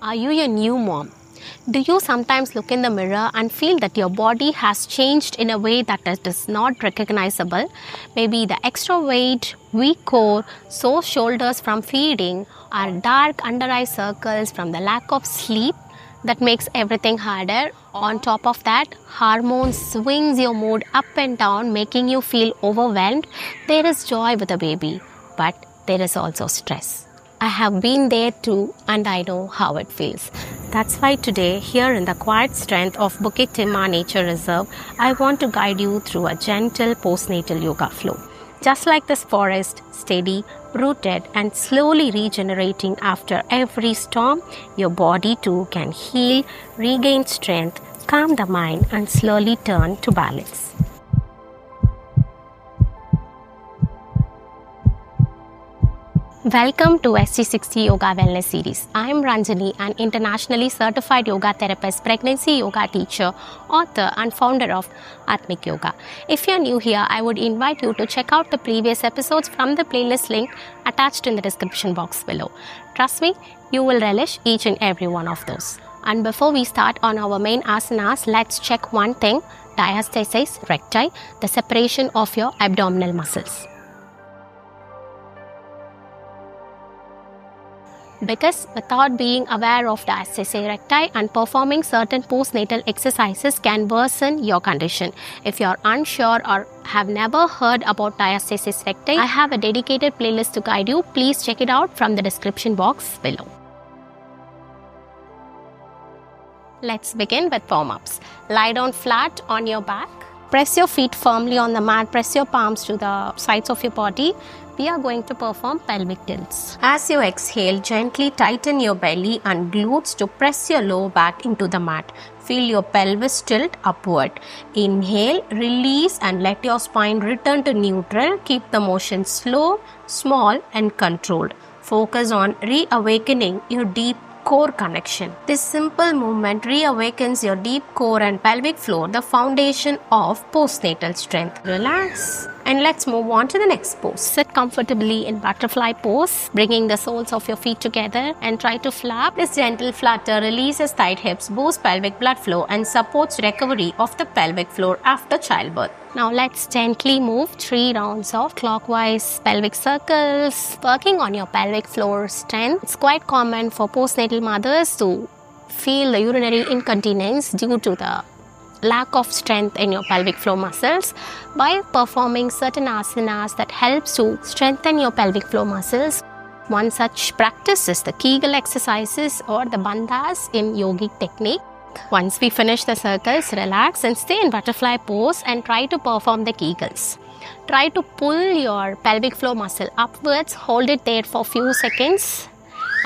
Are you a new mom? Do you sometimes look in the mirror and feel that your body has changed in a way that is not recognizable? Maybe the extra weight, weak core, sore shoulders from feeding, or dark under eye circles from the lack of sleep that makes everything harder. On top of that, hormones swings your mood up and down, making you feel overwhelmed. There is joy with a baby, but there is also stress. I have been there too, and I know how it feels. That's why today, here in the quiet strength of Bukit Timah Nature Reserve, I want to guide you through a gentle postnatal yoga flow. Just like this forest, steady, rooted, and slowly regenerating after every storm, your body too can heal, regain strength, calm the mind, and slowly turn to balance. Welcome to ST60 Yoga Wellness Series. I am Ranjani, an internationally certified yoga therapist, pregnancy yoga teacher, author and founder of Aathmik Yoga. If you're new here, I would invite you to check out the previous episodes from the playlist link attached in the description box below. Trust me, you will relish each and every one of those. And before we start on our main asanas, let's check one thing: Diastasis, Recti, the separation of your abdominal muscles. Because without being aware of diastasis recti and performing certain postnatal exercises can worsen your condition. If you are unsure or have never heard about diastasis recti, I have a dedicated playlist to guide you. Please check it out from the description box below. Let's begin with warm-ups. Lie down flat on your back. Press your feet firmly on the mat. Press your palms to the sides of your body. We are going to perform pelvic tilts. As you exhale, gently tighten your belly and glutes to press your lower back into the mat. Feel your pelvis tilt upward. Inhale, release and let your spine return to neutral. Keep the motion slow, small and controlled. Focus on reawakening your deep core connection. This simple movement reawakens your deep core and pelvic floor, the foundation of postnatal strength. Relax and let's move on to the next pose. Sit comfortably in butterfly pose, bringing the soles of your feet together and try to flap. This gentle flutter releases tight hips, boosts pelvic blood flow and supports recovery of the pelvic floor after childbirth. Now let's gently move 3 rounds of clockwise pelvic circles, working on your pelvic floor strength. It's quite common for postnatal mothers to feel the urinary incontinence due to the lack of strength in your pelvic floor muscles. By performing certain asanas that helps to strengthen your pelvic floor muscles. One such practice is the Kegel exercises or the bandhas in yogic technique. Once we finish the circles, relax and stay in butterfly pose and try to perform the Kegels. Try to pull your pelvic floor muscle upwards, hold it there for a few seconds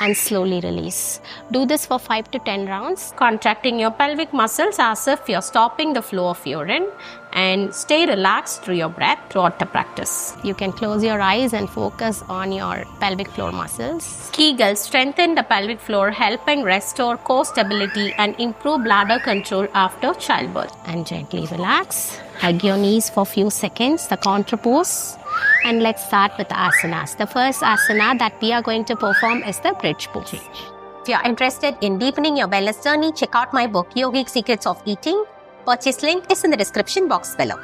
and slowly release. Do this for 5 to 10 rounds, contracting your pelvic muscles as if you're stopping the flow of urine, and stay relaxed through your breath throughout the practice. You can close your eyes and focus on your pelvic floor muscles. Kegels strengthen the pelvic floor, helping restore core stability and improve bladder control after childbirth. And gently relax. Hug your knees for a few seconds, the counter pose. And let's start with the asanas. The first asana that we are going to perform is the bridge pose. If you are interested in deepening your wellness journey, check out my book, Yogic Secrets of Eating. Purchase link is in the description box below.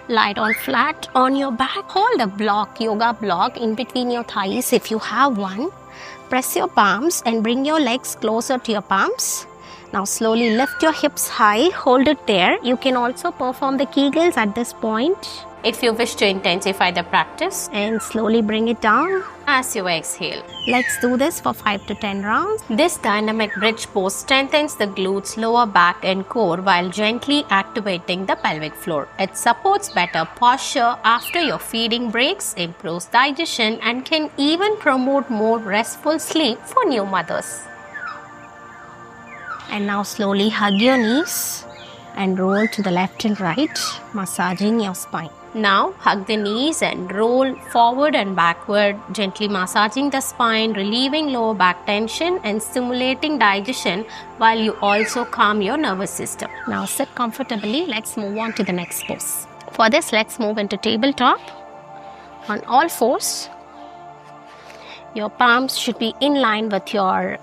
Lie down flat on your back. Hold a block, yoga block in between your thighs if you have one. Press your palms and bring your legs closer to your palms. Now slowly lift your hips high, hold it there. You can also perform the Kegels at this point if you wish to intensify the practice, and slowly bring it down as you exhale. Let's do this for 5 to 10 rounds. This dynamic bridge pose strengthens the glutes, lower back and core while gently activating the pelvic floor. It supports better posture after your feeding breaks, improves digestion and can even promote more restful sleep for new mothers. And now slowly hug your knees and roll to the left and right, massaging your spine. Now hug the knees and roll forward and backward, gently massaging the spine, relieving lower back tension and stimulating digestion while you also calm your nervous system. Now sit comfortably. Let's move on to the next pose. For this, let's move into tabletop on all fours. Your palms should be in line with your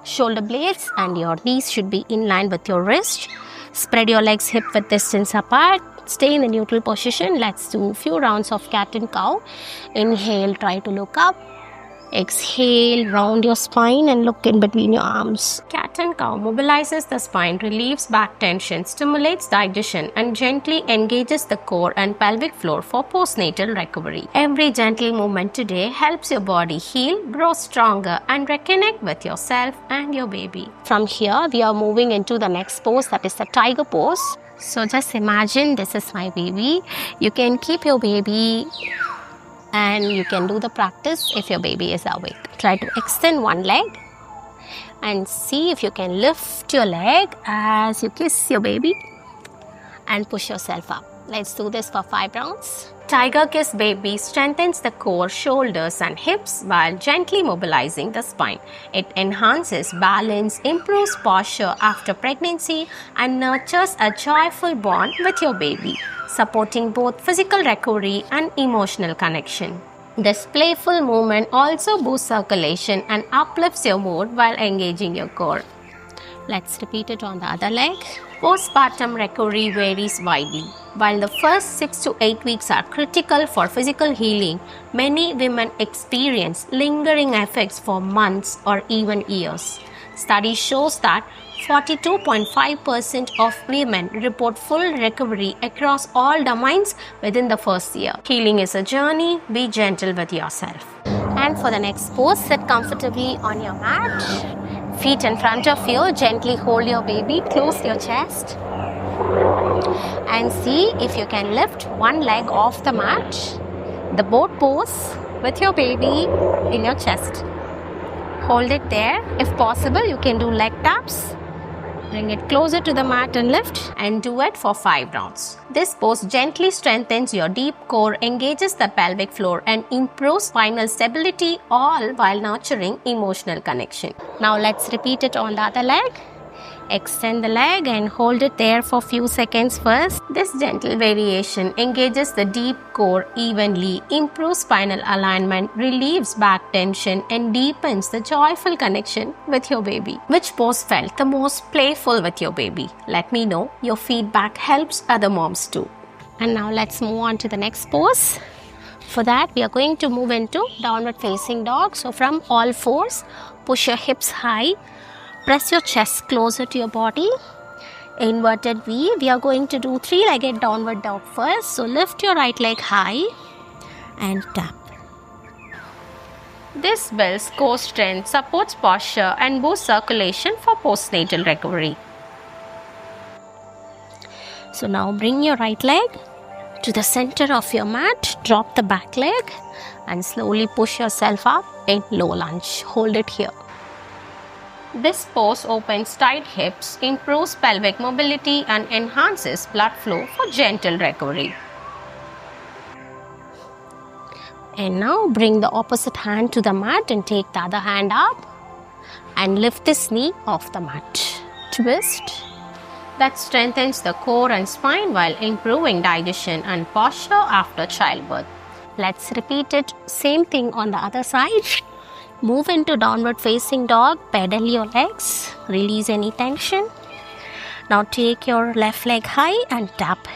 shoulder blades and your knees should be in line with your wrist. Spread your legs hip width distance apart. Stay in the neutral position. Let's do a few rounds of cat and cow. Inhale, try to look up. Exhale, round your spine and look in between your arms. Cat and cow mobilizes the spine, relieves back tension, stimulates digestion and gently engages the core and pelvic floor for postnatal recovery. Every gentle movement today helps your body heal, grow stronger and reconnect with yourself and your baby. From here, we are moving into the next pose, that is the tiger pose. So just imagine this is my baby. You can keep your baby and you can do the practice if your baby is awake. Try to extend one leg and see if you can lift your leg as you kiss your baby and push yourself up. Let's do this for 5 rounds. Tiger kiss baby strengthens the core, shoulders and hips while gently mobilizing the spine. It enhances balance, improves posture after pregnancy and nurtures a joyful bond with your baby, supporting both physical recovery and emotional connection. This playful movement also boosts circulation and uplifts your mood while engaging your core. Let's repeat it on the other leg. Postpartum recovery varies widely. While the first 6 to 8 weeks are critical for physical healing, many women experience lingering effects for months or even years. Study shows that 42.5% of women report full recovery across all domains within the first year. Healing is a journey. Be gentle with yourself. And for the next pose, sit comfortably on your mat. Feet in front of you. Gently hold your baby. Close your chest. And see if you can lift one leg off the mat. The boat pose with your baby in your chest. Hold it there. If possible, you can do leg taps. Bring it closer to the mat and lift, and do it for 5 rounds. This pose gently strengthens your deep core, engages the pelvic floor and improves spinal stability, all while nurturing emotional connection. Now let's repeat it on the other leg. Extend the leg and hold it there for a few seconds first. This gentle variation engages the deep core evenly, improves spinal alignment, relieves back tension and deepens the joyful connection with your baby. Which pose felt the most playful with your baby? Let me know. Your feedback helps other moms too. And now let's move on to the next pose. For that, we are going to move into downward facing dog. So from all fours, push your hips high. Press your chest closer to your body. Inverted V. We are going to do 3-legged downward dog first. So lift your right leg high and tap. This builds core strength, supports posture and boosts circulation for postnatal recovery. So now bring your right leg to the center of your mat. Drop the back leg and slowly push yourself up in low lunge. Hold it here. This pose opens tight hips, improves pelvic mobility and enhances blood flow for gentle recovery. And now bring the opposite hand to the mat and take the other hand up and lift this knee off the mat. Twist. That strengthens the core and spine while improving digestion and posture after childbirth. Let's repeat it. Same thing on the other side. Move into downward facing dog, pedal your legs, release any tension. Now take your left leg high and tap.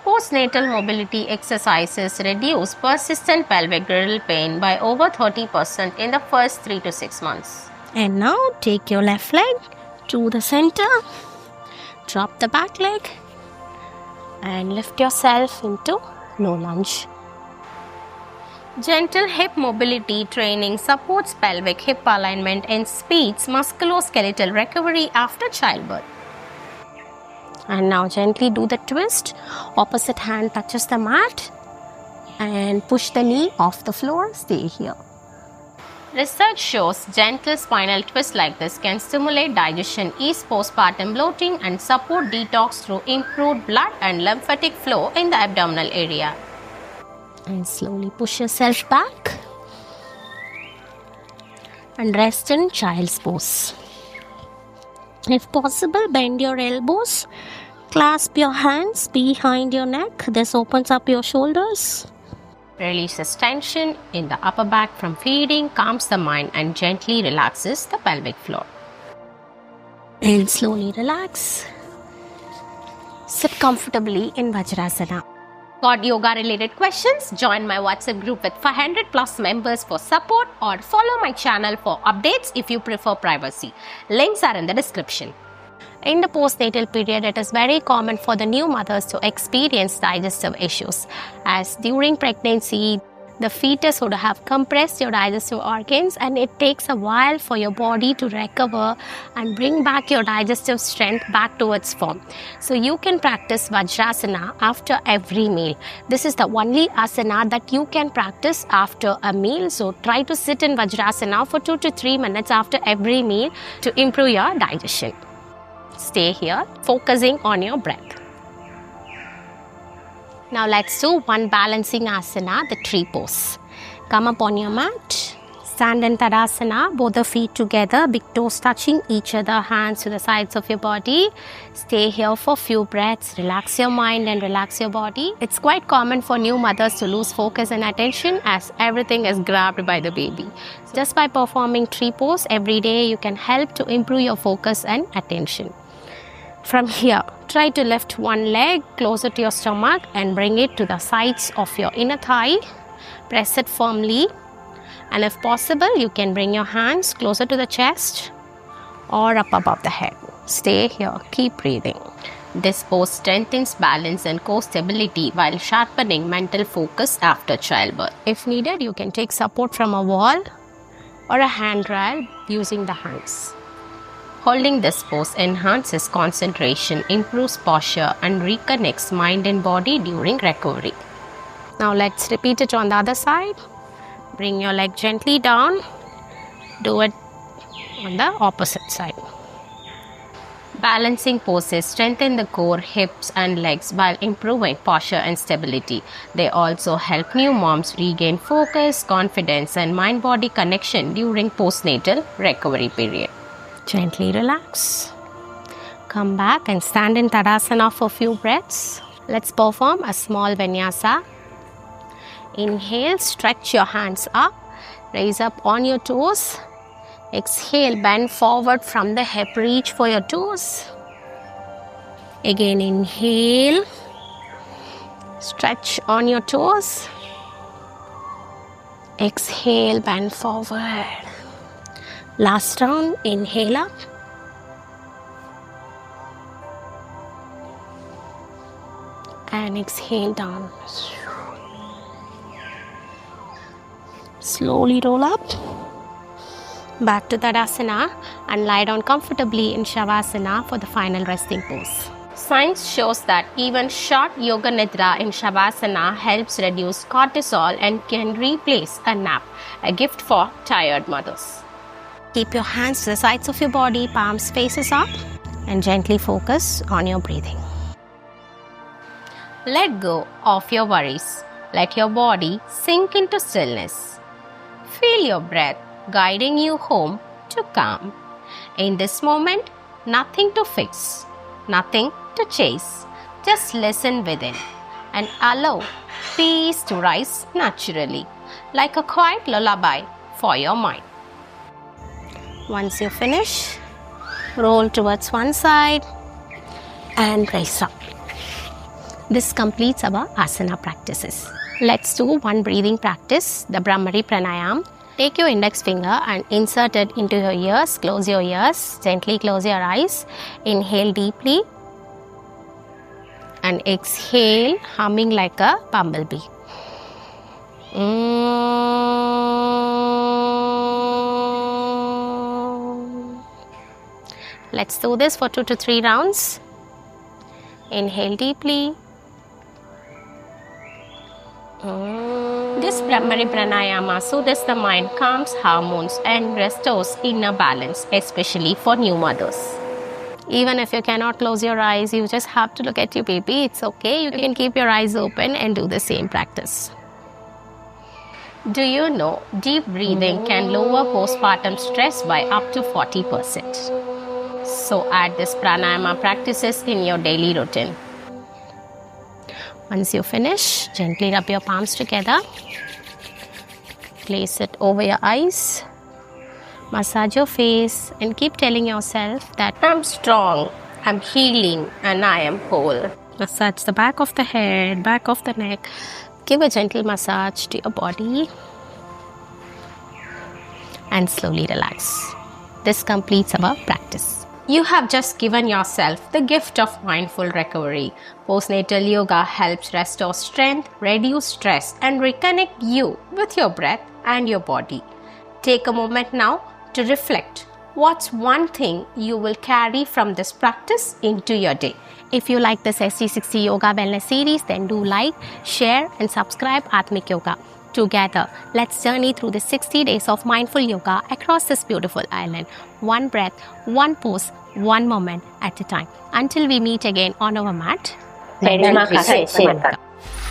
Postnatal mobility exercises reduce persistent pelvic girdle pain by over 30% in the first 3 to 6 months. And now take your left leg to the center, drop the back leg and lift yourself into low lunge. Gentle hip mobility training supports pelvic hip alignment and speeds musculoskeletal recovery after childbirth. And now gently do the twist. Opposite hand touches the mat and push the knee off the floor. Stay here. Research shows gentle spinal twists like this can stimulate digestion, ease postpartum bloating and support detox through improved blood and lymphatic flow in the abdominal area. And slowly push yourself back and rest in child's pose. If possible, bend your elbows, clasp your hands behind your neck. This opens up your shoulders. releases tension in the upper back from feeding, calms the mind, and gently relaxes the pelvic floor. And slowly relax. Sit comfortably in Vajrasana. Got yoga related questions? Join my WhatsApp group with 500 plus members for support, or follow my channel for updates if you prefer privacy. Links are in the description. In the postnatal period, it is very common for the new mothers to experience digestive issues, as during pregnancy, the fetus would have compressed your digestive organs, and it takes a while for your body to recover and bring back your digestive strength back to its form. So you can practice Vajrasana after every meal. This is the only asana that you can practice after a meal. So try to sit in Vajrasana for 2 to 3 minutes after every meal to improve your digestion. Stay here, focusing on your breath. Now let's do one balancing asana, the tree pose. Come up on your mat, stand in Tadasana, both the feet together, big toes touching each other, hands to the sides of your body. Stay here for few breaths, relax your mind and relax your body. It's quite common for new mothers to lose focus and attention as everything is grabbed by the baby. Just by performing tree pose every day, you can help to improve your focus and attention. From here, try to lift one leg closer to your stomach and bring it to the sides of your inner thigh. Press it firmly, and if possible, you can bring your hands closer to the chest or up above the head. Stay here, keep breathing. This pose strengthens balance and core stability while sharpening mental focus after childbirth. If needed, you can take support from a wall or a handrail using the hands. Holding this pose enhances concentration, improves posture, and reconnects mind and body during recovery. Now let's repeat it on the other side. Bring your leg gently down. Do it on the opposite side. Balancing poses strengthen the core, hips, and legs while improving posture and stability. They also help new moms regain focus, confidence, and mind-body connection during postnatal recovery period. Gently relax. Come back and stand in Tadasana for a few breaths. Let's perform a small vinyasa. Inhale, stretch your hands up. Raise up on your toes. Exhale, bend forward from the hip, reach for your toes. Again, inhale. Stretch on your toes. Exhale, bend forward. Last round, inhale up. And exhale down. Slowly roll up. Back to Tadasana and lie down comfortably in Shavasana for the final resting pose. Science shows that even short yoga nidra in Shavasana helps reduce cortisol and can replace a nap, a gift for tired mothers. Keep your hands to the sides of your body, palms faces up, and gently focus on your breathing. Let go of your worries. Let your body sink into stillness. Feel your breath guiding you home to calm. In this moment, nothing to fix, nothing to chase. Just listen within and allow peace to rise naturally, like a quiet lullaby for your mind. Once you finish, roll towards one side and rise up. This completes our asana practices. Let's do one breathing practice, the Brahmari Pranayam. Take your index finger and insert it into your ears. Close your ears. Gently close your eyes. Inhale deeply. And exhale, humming like a bumblebee. Let's do this for 2 to 3 rounds. Inhale deeply. This Brahmari Pranayama soothes the mind, calms hormones, and restores inner balance, especially for new mothers. Even if you cannot close your eyes, you just have to look at your baby. It's okay. You can keep your eyes open and do the same practice. Do you know deep breathing can lower postpartum stress by up to 40%? So add this pranayama practices in your daily routine. Once you finish, gently rub your palms together Place it over your eyes. Massage your face and keep telling yourself that I'm strong, I'm healing, and I am whole. Massage the back of the head, back of the neck. Give a gentle massage to your body and slowly relax. This completes our practice. You have just given yourself the gift of mindful recovery. Postnatal yoga helps restore strength, reduce stress, and reconnect you with your breath and your body. Take a moment now to reflect. What's one thing you will carry from this practice into your day? If you like this SC60 Yoga Wellness series, then do like, share, and subscribe Aathmik Yoga. Together, let's journey through the 60 days of mindful yoga across this beautiful island. One breath, one pose, one moment at a time. Until we meet again on our mat.